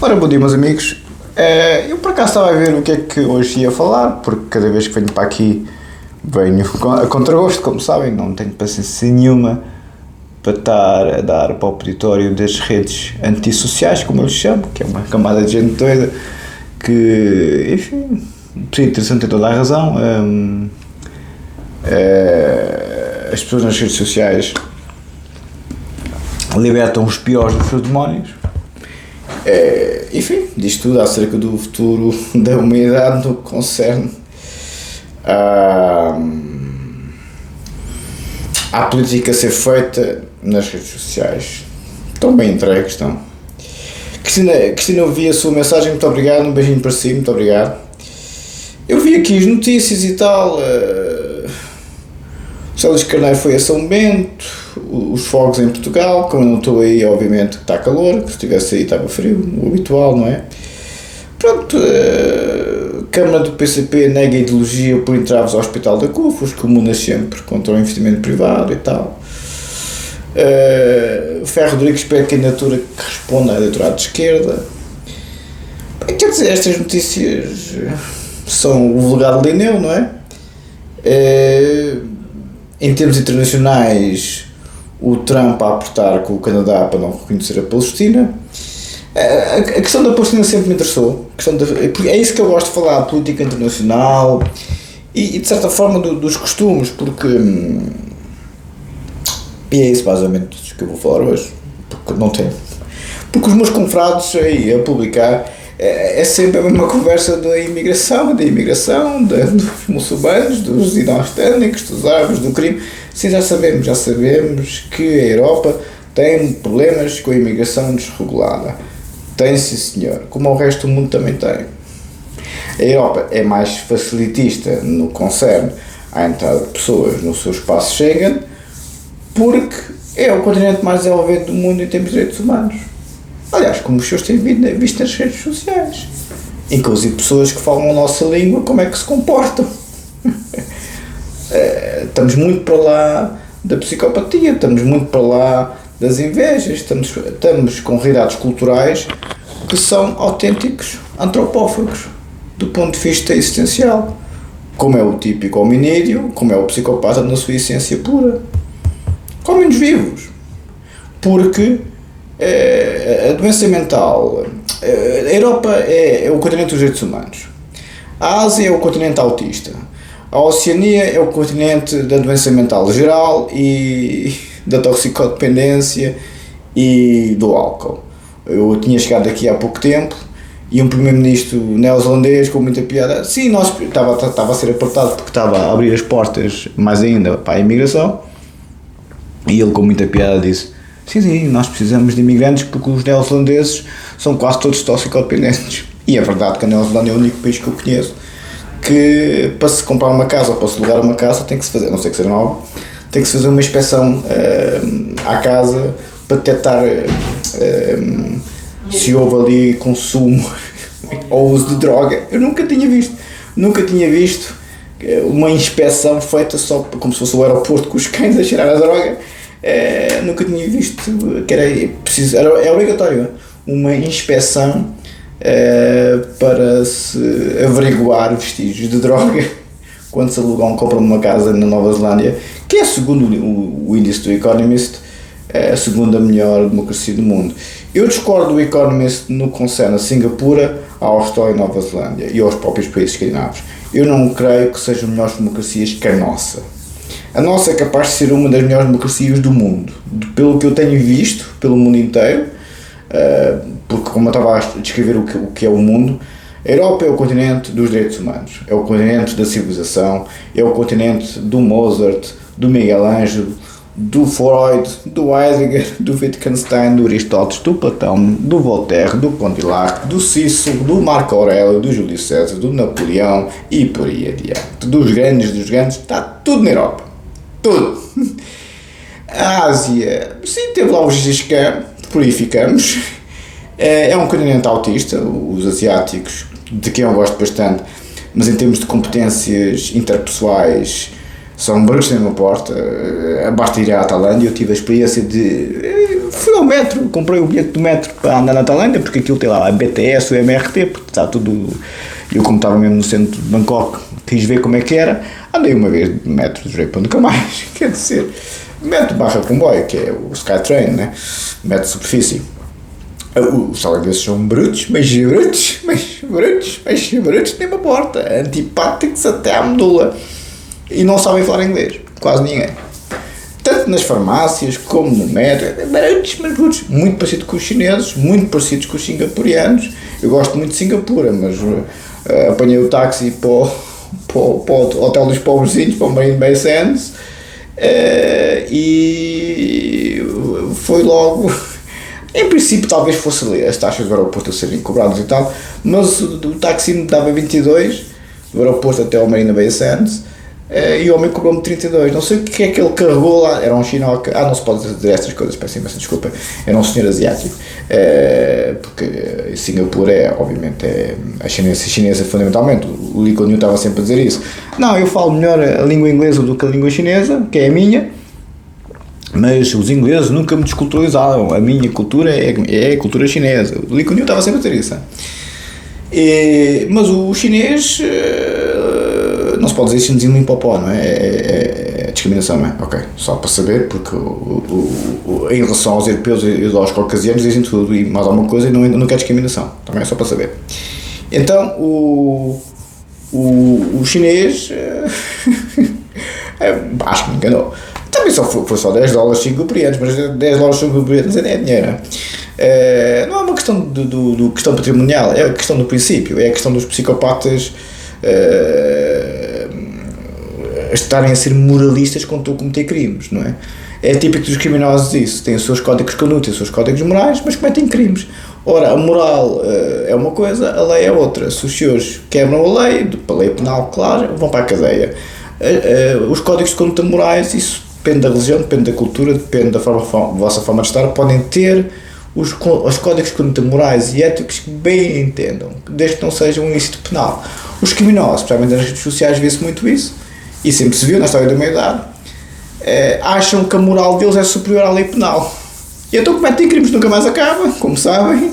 Ora, bom dia, meus amigos. Eu por acaso estava a ver o que é que hoje ia falar, porque cada vez que venho para aqui venho a contragosto, como sabem, não tenho paciência nenhuma para estar a dar para o auditório das redes antissociais, como eu lhes chamo, que é uma camada de gente doida que, enfim, interessante, tem toda a razão. As pessoas nas redes sociais libertam os piores dos seus demónios. Enfim, diz tudo acerca do futuro da humanidade no que concerne à política a ser feita nas redes sociais. Estão bem entregues, estão. Cristina, eu vi a sua mensagem, muito obrigado, um beijinho para si, muito obrigado. Eu vi aqui as notícias e tal. Célis Carneiro foi a São Bento, os fogos em Portugal, como eu não estou aí, obviamente está calor, se estivesse aí estava frio, o habitual, não é? Pronto, a Câmara do PCP nega a ideologia por entraves ao Hospital da CUF, os comunas sempre contra o investimento privado e tal. Ferro Rodrigues pede candidatura que responda ao eleitorado de esquerda. Quer dizer, estas notícias são o legado de Linneu, não é? Em termos internacionais, o Trump a apertar com o Canadá para não reconhecer a Palestina. A questão da Palestina sempre me interessou. É isso que eu gosto de falar, a política internacional e de certa forma dos costumes, porque. E é isso mais ou menos que eu vou falar hoje, porque não tenho. Porque os meus confrados aí a publicar é sempre a mesma conversa da imigração, dos muçulmanos, dos inorgânicos, dos árabes, do crime. Sim, já sabemos que a Europa tem problemas com a imigração desregulada. Tem, sim senhor, como o resto do mundo também tem. A Europa é mais facilitista no que concerne à entrada de pessoas no seu espaço Schengen, porque é o continente mais desenvolvido do mundo em termos de direitos humanos. Aliás, como os senhores têm visto nas redes sociais. Inclusive pessoas que falam a nossa língua, como é que se comportam. Estamos muito para lá da psicopatia, estamos muito para lá das invejas, estamos com realidades culturais que são autênticos antropófagos, do ponto de vista existencial. Como é o típico hominídeo, como é o psicopata na sua essência pura. Comem-nos vivos. Porque a doença mental, a Europa é o continente dos direitos humanos, a Ásia é o continente autista, a Oceania é o continente da doença mental geral e da toxicodependência e do álcool. Eu tinha chegado aqui há pouco tempo e um primeiro-ministro neozelandês com muita piada, sim, nós estava a ser apertado porque estava a abrir as portas mais ainda para a imigração, e ele com muita piada disse: sim, nós precisamos de imigrantes porque os neozelandeses são quase todos toxicodependentes. E é verdade que a Neozelândia é o único país que eu conheço que, para se comprar uma casa ou para se alugar uma casa, tem que se fazer, a não ser que seja nova, tem que se fazer uma inspeção à casa para detectar se houve ali consumo ou uso de droga. Eu nunca tinha visto uma inspeção feita só como se fosse o aeroporto com os cães a cheirar a droga. Nunca tinha visto que é obrigatório uma inspeção para se averiguar vestígios de droga quando se compra uma casa na Nova Zelândia, que é, segundo o índice do Economist, a segunda melhor democracia do mundo. Eu discordo do Economist no que concerne a Singapura, a Austrália e a Nova Zelândia e aos próprios países escandinavos. Eu não creio que sejam melhores democracias que a nossa. A nossa é capaz de ser uma das melhores democracias do mundo, pelo que eu tenho visto pelo mundo inteiro, porque como eu estava a descrever o que é o mundo, a Europa é o continente dos direitos humanos, é o continente da civilização, é o continente do Mozart, do Miguel Ângelo, do Freud, do Heidegger, do Wittgenstein, do Aristóteles, do Platão, do Voltaire, do Condillac, do Cícero, do Marco Aurélio, do Júlio César, do Napoleão e por aí adiante. Dos grandes, está tudo na Europa. Tudo. A Ásia, sim, teve lá o Gengis Khan, por aí ficamos. É um continente autista, os asiáticos, de quem eu gosto bastante, mas em termos de competências interpessoais são brutos na mesma porta, basta ir à Tailândia. Eu tive a experiência fui ao metro, comprei o bilhete do metro para andar na Tailândia, porque aquilo tem lá a BTS, o MRT, porque está tudo. Eu, como estava mesmo no centro de Bangkok, quis ver como é que era. Andei uma vez de metro, jurei para nunca mais. Quer dizer, metro barra comboio, que é o Skytrain, né? Metro de superfície. Os tailandeses são brutos, mas nem uma porta, antipáticos até à medula, e não sabem falar inglês, quase ninguém, tanto nas farmácias como no metro, brutos, muito parecido com os chineses, muito parecidos com os singapurianos. Eu gosto muito de Singapura, mas apanhei o táxi para o hotel dos pobrezinhos, para o Marina Bay Sands, e foi logo. Em princípio talvez fosse ali as taxas do aeroporto a serem cobradas e tal, mas o táxi me dava 22 do aeroporto até ao Marina Bay Sands, e o homem cobrou-me 32, não sei o que é que ele carregou lá, era um chinoca, não se pode dizer estas coisas, peço imensa desculpa, era um senhor asiático, porque Singapura obviamente a chinesa fundamentalmente, o Lee Kuan Yew estava sempre a dizer isso, não, eu falo melhor a língua inglesa do que a língua chinesa, que é a minha, mas os ingleses nunca me desculturizaram, a minha cultura é a cultura chinesa. O Lee Kuan Yew estava sempre a dizer isso. Mas o chinês, não se pode dizer chinesinho limpo pó, não é? É discriminação, não é? Ok, só para saber, porque em relação aos europeus e aos caucasianos dizem tudo e mais alguma coisa e não quer discriminação, também é só para saber. Então, o chinês, acho que me enganou. Também foi só $10 singapurianos, mas $10 singapurianos é dinheiro. Não é uma questão do questão patrimonial, é a questão do princípio, é a questão dos psicopatas estarem a ser moralistas quando estão a cometer crimes, não é? É típico dos criminosos isso, têm os seus códigos de conduta, os seus códigos morais, mas cometem crimes. Ora, a moral é uma coisa, a lei é outra. Se os senhores quebram a lei penal, claro, vão para a cadeia. Os códigos de conduta morais, isso depende da religião, depende da cultura, depende da vossa forma de estar, podem ter os códigos de conduta morais e éticos que bem entendam, desde que não sejam um ilícito penal. Os criminosos, especialmente nas redes sociais, vê-se muito isso, e sempre se viu na história da humanidade, acham que a moral deles é superior à lei penal. E então cometem crimes que nunca mais acabam, como sabem,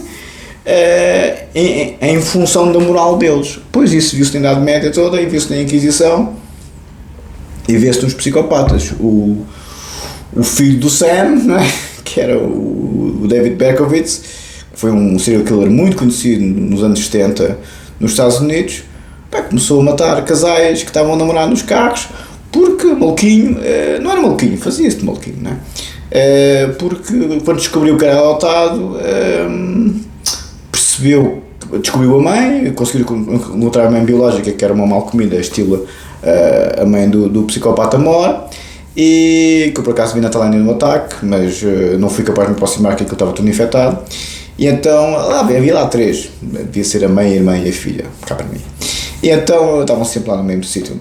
em função da moral deles. Pois isso viu-se na Idade Média toda, e viu-se na Inquisição, e vê-se nos psicopatas. O filho do Sam, não é? Que era o David Berkowitz, que foi um serial killer muito conhecido nos anos 70 nos Estados Unidos, começou a matar casais que estavam a namorar nos carros, porque maluquinho, não era maluquinho, fazia-se de maluquinho, não é? Porque quando descobriu que era adotado, descobriu a mãe, conseguiu encontrar a mãe biológica, que era uma mal comida, estilo a mãe do psicopata Mor, e que eu por acaso vi na Tailândia no ataque, mas não fui capaz de me aproximar, que eu estava tudo infectado, e então havia lá 3, devia ser a mãe, a irmã e a filha, cá para mim, e então estavam sempre lá no mesmo sítio,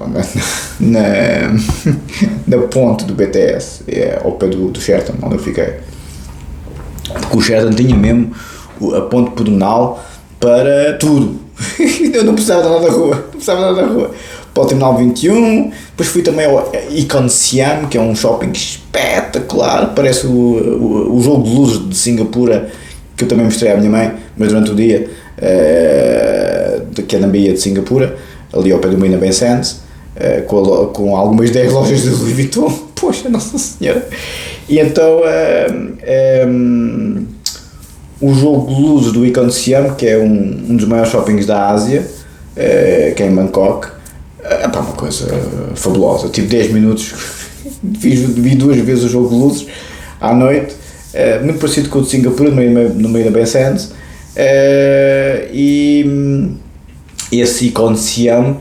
na ponte do BTS, ao pé do Sheraton, onde eu fiquei, porque o Sheraton tinha mesmo a ponte pedonal para tudo. Eu não precisava de nada da rua, para o Terminal 21, depois fui também ao Icon Siam, que é um shopping espetacular, parece o jogo de luzes de Singapura, que eu também mostrei à minha mãe, mas durante o dia, que é na Baía de Singapura, ali ao pé do Marina Bay Sands, com algumas 10 lojas de Louis Vuitton, poxa, Nossa Senhora, e então o jogo de luzes do Icon Siam, que é um dos maiores shoppings da Ásia, que é em Bangkok, uma coisa fabulosa. Tive 10 minutos, vi 2 vezes o jogo de luzes à noite, muito parecido com o de Singapura, no meio da Bay Sands, e esse Icon Siam,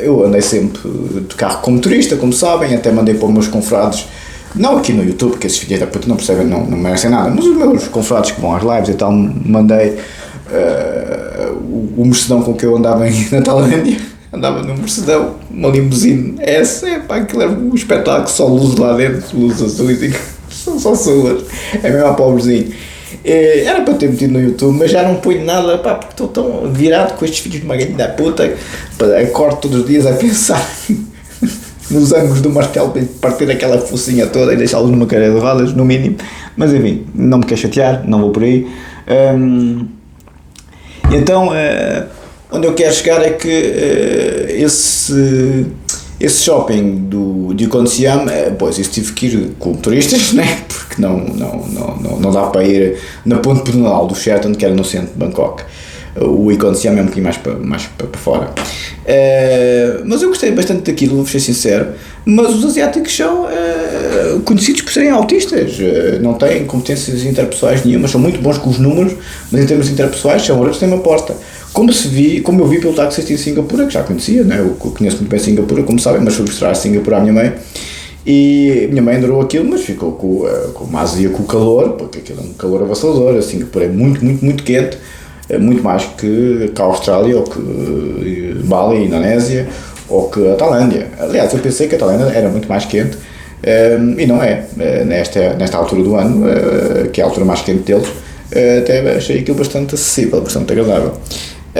eu andei sempre de carro como turista, como sabem, até mandei para os meus confrades, não aqui no YouTube, porque esses filhos da puta não percebem, não merecem nada, mas os meus confrades que vão às lives e tal, mandei o Mercedão com que eu andava na Tailândia, andava num Mercedão, uma limusine aquilo era um espetáculo, só luzes lá dentro, luzes azuis, são só suas, é mesmo a pobrezinho. Era para ter metido no YouTube, mas já não ponho nada, porque estou tão virado com estes filhos de uma galinha da puta, acordo todos os dias a pensar nos ângulos do martelo para partir aquela focinha toda e deixá-los numa cadeira de rodas, no mínimo. Mas enfim, não me quero chatear, não vou por aí. Então, onde eu quero chegar é que esse shopping de Econciam, pois isso tive que ir com turistas, né? Porque não dá para ir na ponte pedonal do Sheraton, que era no centro de Bangkok. O Econciam é um bocadinho mais para fora. Mas eu gostei bastante daquilo, vou ser sincero. Mas os asiáticos são conhecidos por serem autistas, não têm competências interpessoais nenhumas, são muito bons com os números, mas em termos interpessoais são outros que têm uma porta. Como eu vi pelo taxista em Singapura, que já conhecia, né? Eu conheço muito bem Singapura, como sabem, mas fui mostrar Singapura à minha mãe. E a minha mãe adorou aquilo, mas ficou com uma azia com o calor, porque aquilo é um calor avassalador. Singapura é muito, muito, muito quente, muito mais que a Austrália, ou que Bali, Indonésia, ou que a Tailândia. Aliás, eu pensei que a Tailândia era muito mais quente, e não é. Nesta altura do ano, que é a altura mais quente deles, até achei aquilo bastante acessível, bastante agradável.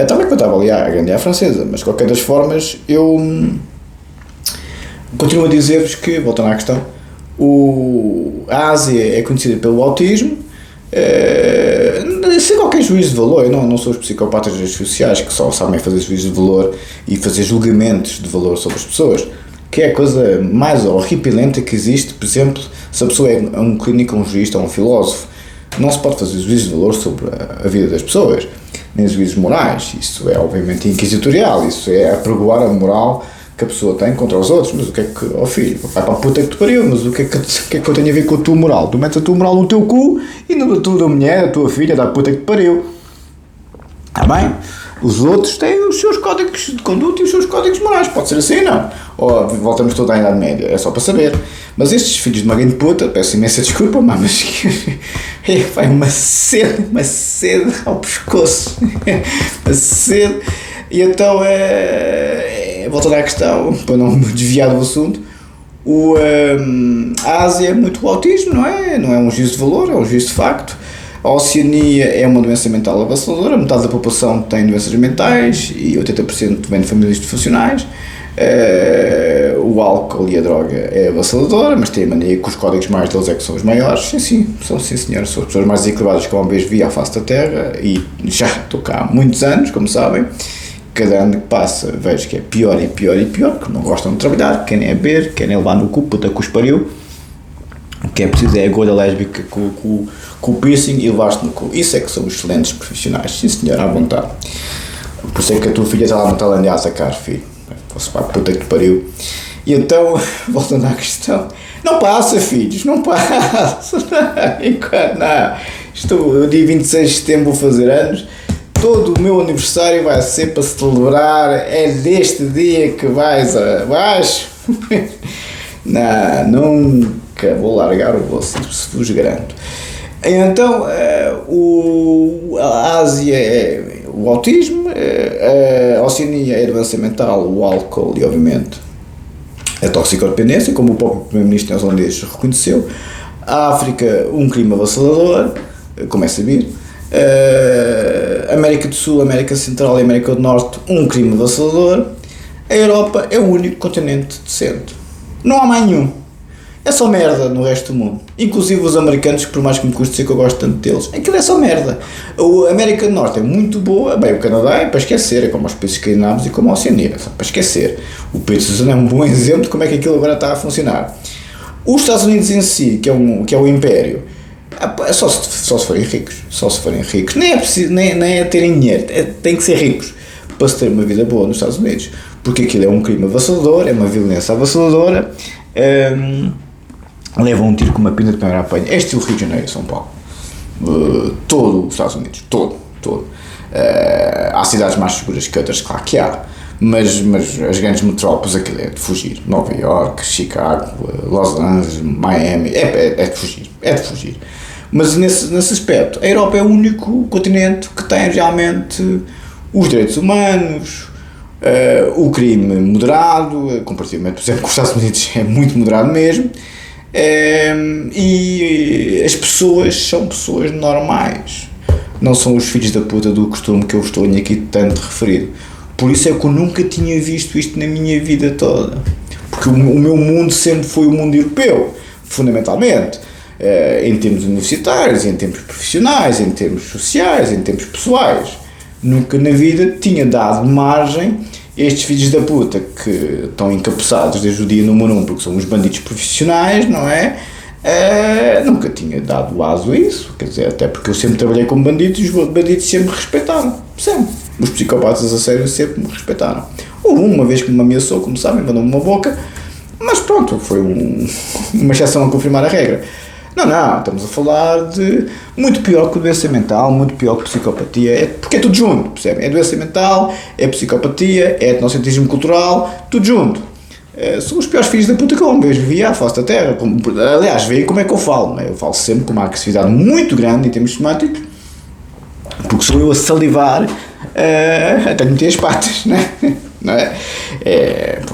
Também que eu estava ali à Grande Francesa, mas de qualquer das formas, eu continuo a dizer-vos que, voltando à questão, a Ásia é conhecida pelo autismo, sem qualquer juízo de valor. Eu não sou os psicopatas das redes sociais que só sabem fazer juízo de valor e fazer julgamentos de valor sobre as pessoas, que é a coisa mais horripilante que existe. Por exemplo, se a pessoa é um clínico, um jurista ou um filósofo, não se pode fazer juízo de valor sobre a vida das pessoas, nem juízos morais. Isso é obviamente inquisitorial, isso é apregoar a moral que a pessoa tem contra os outros. Mas o que é que, filho, vai para a puta que te pariu, mas o que é que eu tenho a ver com a tua moral? Tu metes a tua moral no teu cu e no da tua mulher, da tua filha, da puta que te pariu. Está bem? Os outros têm os seus códigos de conduta e os seus códigos morais, pode ser assim, não? Ou voltamos toda à Idade Média, é só para saber. Mas estes filhos de uma grande puta, peço imensa desculpa, mas vai uma sede ao pescoço, uma sede. E então, voltando à questão, para não me desviar do assunto, a Ásia é muito o autismo, não é? Não é um juízo de valor, é um juízo de facto. A Oceania é uma doença mental avassaladora, metade da população tem doenças mentais e 80% vem de famílias disfuncionais. O álcool e a droga é avassaladora, mas tem a mania que os códigos mais deles é que são os maiores. Sim, são senhores, são as pessoas mais desequilibradas que eu uma vez vi à face da Terra, e já estou cá há muitos anos, como sabem. Cada ano que passa vejo que é pior e pior e pior, porque não gostam de trabalhar, querem beber, querem levar no cu, puta que os pariu. O que é preciso é a agulha lésbica com o piercing e levar-te no cu. Isso é que são excelentes profissionais, sim senhor, à vontade. Por isso é que a tua filha está lá na Tailândia a sacar, filho. Posso para a puta que te pariu. E então, voltando à questão, não passa, filhos, não passa. Não. Dia 26 de setembro vou fazer anos. Todo o meu aniversário vai ser para celebrar. É deste dia que vais abaixo. Não, nunca vou largar o vosso, se vos garanto. Então, a Ásia é o autismo, a Oceania é a doença mental, o álcool e, obviamente, a toxicodependência, como o próprio primeiro-ministro neozelandês reconheceu. A África, um crime avassalador, como é sabido. América do Sul, América Central e América do Norte, um crime avassalador. A Europa é o único continente decente. Não há mais nenhum. É só merda no resto do mundo. Inclusive os americanos, que por mais que me custe dizer que eu gosto tanto deles, aquilo é só merda. A América do Norte é muito boa, bem, o Canadá é para esquecer, é como os países escandinavos e como a Oceania, é só para esquecer. O país dos é um bom exemplo de como é que aquilo agora está a funcionar. Os Estados Unidos em si, que é o império, é só se forem ricos, nem é preciso, nem é terem dinheiro, tem que ser ricos para se ter uma vida boa nos Estados Unidos, porque aquilo é um crime avassalador, é uma violência avassaladora. Levam um tiro com uma pina de primeira apanha. É estilo Rio de Janeiro, São Paulo. Todo os Estados Unidos, todo. Há cidades mais seguras que outras, claro que há, mas as grandes metrópoles, aquilo é de fugir. Nova York, Chicago, Los Angeles, Miami, é de fugir. Mas nesse aspecto, a Europa é o único continente que tem realmente os direitos humanos, o crime moderado, comparativamente, por exemplo, com os Estados Unidos é muito moderado mesmo. E as pessoas são pessoas normais, não são os filhos da puta do costume que eu estou aqui tanto referido. Por isso é que eu nunca tinha visto isto na minha vida toda, porque porque o meu mundo sempre foi o mundo europeu, fundamentalmente, em termos universitários, em termos profissionais, em termos sociais, em termos pessoais. Nunca na vida tinha dado margem a estes filhos da puta que estão encapuçados desde o dia número 1 porque são os bandidos profissionais, não é? Nunca tinha dado aso a isso, quer dizer, até porque eu sempre trabalhei com bandidos e os bandidos sempre me respeitaram, sempre. Os psicopatas a sério sempre me respeitaram. Houve uma vez que me ameaçou, como sabem, mandou-me uma boca, mas pronto, foi uma exceção a confirmar a regra. Não, estamos a falar de muito pior que doença mental, muito pior que psicopatia, porque é tudo junto, percebem? É doença mental, é psicopatia, é etnocentrismo cultural, tudo junto. São os piores filhos da puta que eu vi à face da terra. Aliás, veem como é que eu falo, né? Eu falo sempre com uma agressividade muito grande em termos semânticos, porque sou eu a salivar até lhe meter as patas, né? Não é?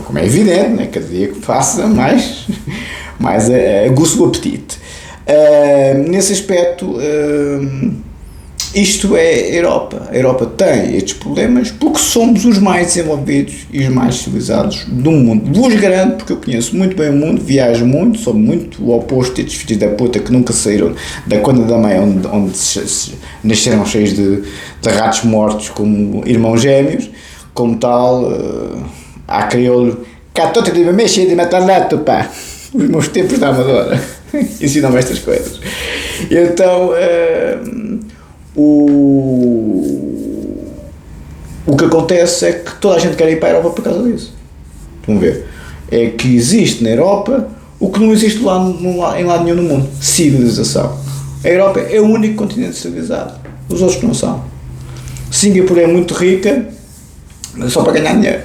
Como é evidente, né? Cada dia que faça mais aguço o apetite. Nesse aspecto, isto é a Europa. A Europa tem estes problemas porque somos os mais desenvolvidos e os mais civilizados do mundo. Vos garanto, porque eu conheço muito bem o mundo, viajo muito, sou muito o oposto destes filhos da puta que nunca saíram da conda da mãe onde nasceram cheios de ratos mortos como irmãos gêmeos, como tal, há crioulo, cá estou a dizer, cheio de metalato, pá. Os meus tempos da Amadora ensinam-me estas coisas. Então, o que acontece é que toda a gente quer ir para a Europa por causa disso. Estão a ver? É que existe na Europa o que não existe em lado nenhum no mundo: civilização. A Europa é o único continente civilizado, os outros não são. Singapura é muito rica, mas é só para ganhar dinheiro.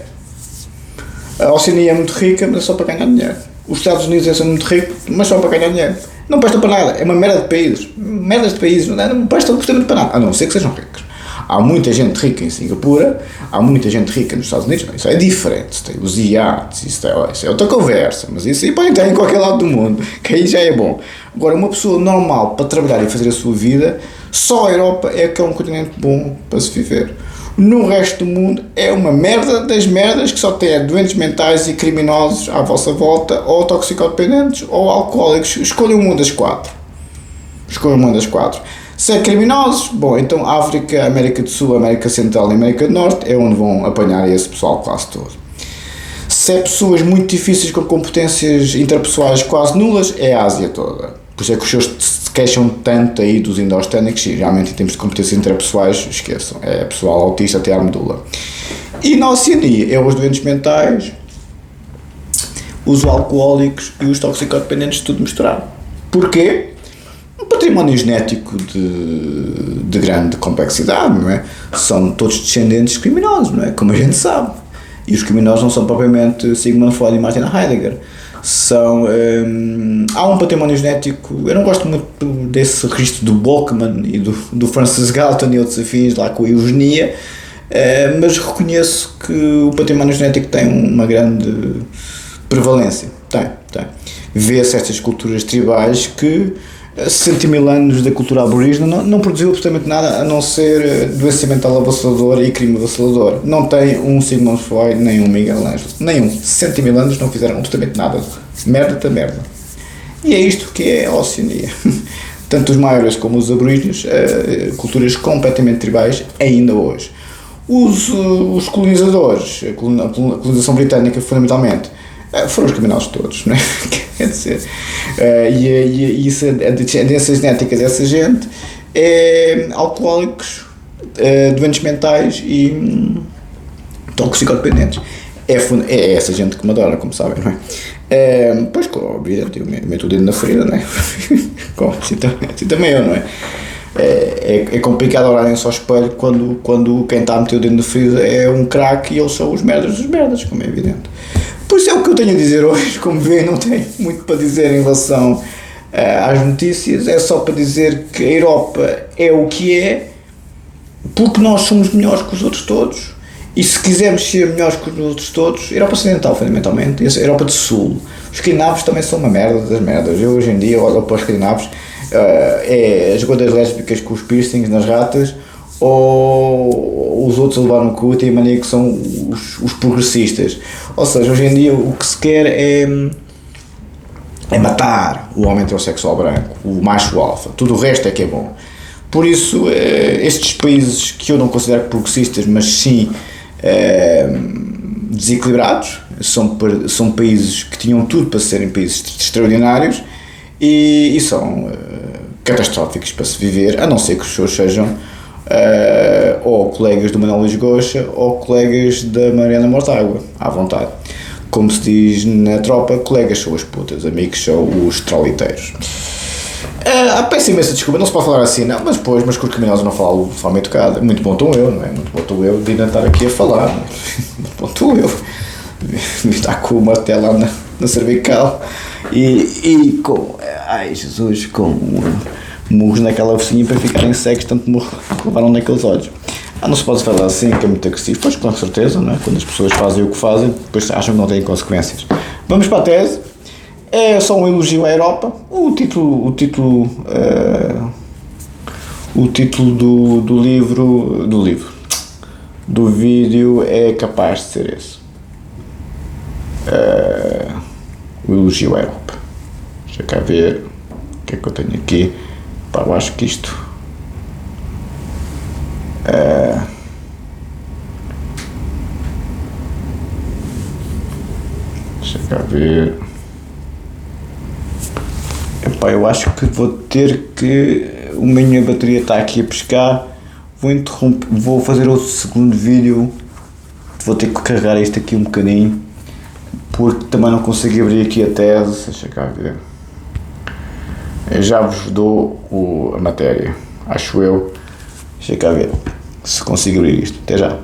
A Oceania é muito rica, mas é só para ganhar dinheiro. Os Estados Unidos são muito ricos, mas só para ganhar dinheiro. Não prestam para nada, é uma merda de países. Merdas de países, não prestam absolutamente para nada, a não ser que sejam ricos. Há muita gente rica em Singapura, há muita gente rica nos Estados Unidos, isso é diferente, tem os iates, isso é outra conversa, mas isso aí pode estar em qualquer lado do mundo, que aí já é bom. Agora, uma pessoa normal para trabalhar e fazer a sua vida, só a Europa é que é um continente bom para se viver. No resto do mundo é uma merda das merdas que só tem doentes mentais e criminosos à vossa volta, ou toxicodependentes, ou alcoólicos. Escolham uma das quatro. Se é criminosos, bom, então África, América do Sul, América Central e América do Norte é onde vão apanhar esse pessoal quase todo. Se é pessoas muito difíceis com competências interpessoais quase nulas, é a Ásia toda. Por isso é que os seus se queixam tanto aí dos indosténicos, e realmente em termos de competências interpessoais, esqueçam, é pessoal autista até à medula. E na Oceania é os doentes mentais, os alcoólicos e os toxicodependentes, tudo misturado. Porquê? Um património genético de grande complexidade, não é? São todos descendentes de criminosos, não é? Como a gente sabe. E os criminosos não são propriamente Sigmund Freud e Martin Heidegger. Há um património genético. Eu não gosto muito desse registro do Boltzmann e do Francis Galton e outros afins lá com a eugenia, mas reconheço que o património genético tem uma grande prevalência. Tem. Vê-se estas culturas tribais que 60 mil anos da cultura aborígena não produziu absolutamente nada a não ser doença mental avassaladora e crime avassalador. Não tem um Sigmund Freud nem um Miguel Ângelo. Nenhum. 60 mil anos não fizeram absolutamente nada. Merda da merda. E é isto que é a Oceania. Tanto os maiores como os aborígenes, culturas completamente tribais ainda hoje. Os colonizadores, a colonização britânica fundamentalmente, foram os criminosos todos, não é? Quer dizer, e isso, a descendência genética dessa gente é alcoólicos, doentes mentais e toxicodependentes. É essa gente que me adora, como sabem, não é? Pois, obviamente, eu meto o dedo na ferida, não é? Assim também eu, não é? É complicado olharem-se ao espelho quando quem está a meter o dedo na ferida é um craque e eles são os merdas dos merdas, como é evidente. Por isso é o que eu tenho a dizer hoje. Como veem, não tenho muito para dizer em relação às notícias, é só para dizer que a Europa é o que é, porque nós somos melhores que os outros todos, e se quisermos ser melhores que os outros todos, a Europa Ocidental fundamentalmente, a Europa do Sul, os escandinavos também são uma merda das merdas. Eu hoje em dia olho para os escandinavos, as godas lésbicas com os piercings nas ratas, ou os outros a levar no cu têm a mania que são os progressistas. Ou seja, hoje em dia o que se quer é matar o homem heterossexual branco, o macho alfa, tudo o resto é que é bom. Por isso, estes países que eu não considero progressistas, mas sim desequilibrados, são países que tinham tudo para serem países extraordinários e são catastróficos para se viver, a não ser que os seus sejam ou colegas do Manuel Luís Goxa ou colegas da Mariana Mortágua, à vontade. Como se diz na tropa, colegas são as putas, amigos são os troliteiros. Peço imensa desculpa, não se pode falar assim, não, mas depois, mas com os criminosos não falo de forma educada. Muito bom estou eu, não é? Muito bom estou eu de ainda estar aqui a falar, não é? Muito bom estou eu de estar com o martelo lá na cervical e com, ai Jesus, com murros naquela focinha para ficarem cegos, tanto murro que levaram naqueles olhos. Não se pode falar assim, que é muito agressivo, pois com certeza, não é? Quando as pessoas fazem o que fazem, depois acham que não têm consequências. Vamos para a tese. É só um elogio à Europa. O título do vídeo é capaz de ser esse. O elogio à Europa. Deixa cá ver o que é que eu tenho aqui. Pá, eu acho que isto deixa cá ver. Epá, eu acho que vou ter que. A minha bateria está aqui a pescar. Vou fazer outro segundo vídeo. Vou ter que carregar isto aqui um bocadinho, porque também não consigo abrir aqui a tese. Deixa cá ver. Eu já vos dou a matéria, acho eu. Deixa cá ver se consigo abrir isto. Até já.